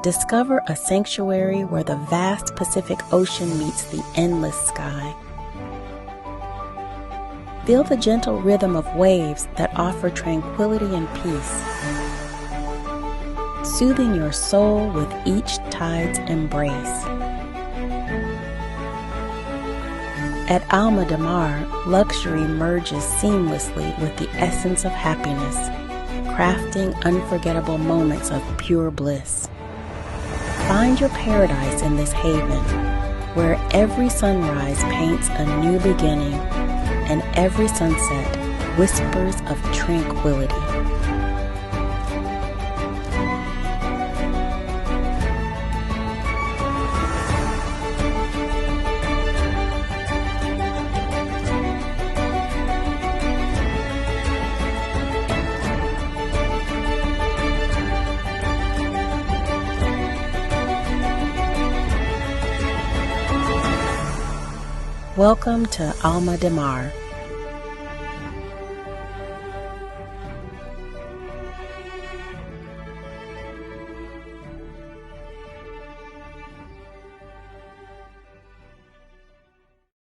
discover a sanctuary where the vast Pacific Ocean meets the endless sky. Feel the gentle rhythm of waves that offer tranquility and peace, soothing your soul with each tide's embrace. At Alma de Mar, luxury merges seamlessly with the essence of happiness, crafting unforgettable moments of pure bliss. Find your paradise in this haven, where every sunrise paints a new beginning and every sunset whispers of tranquility. Welcome to Alma de Mar,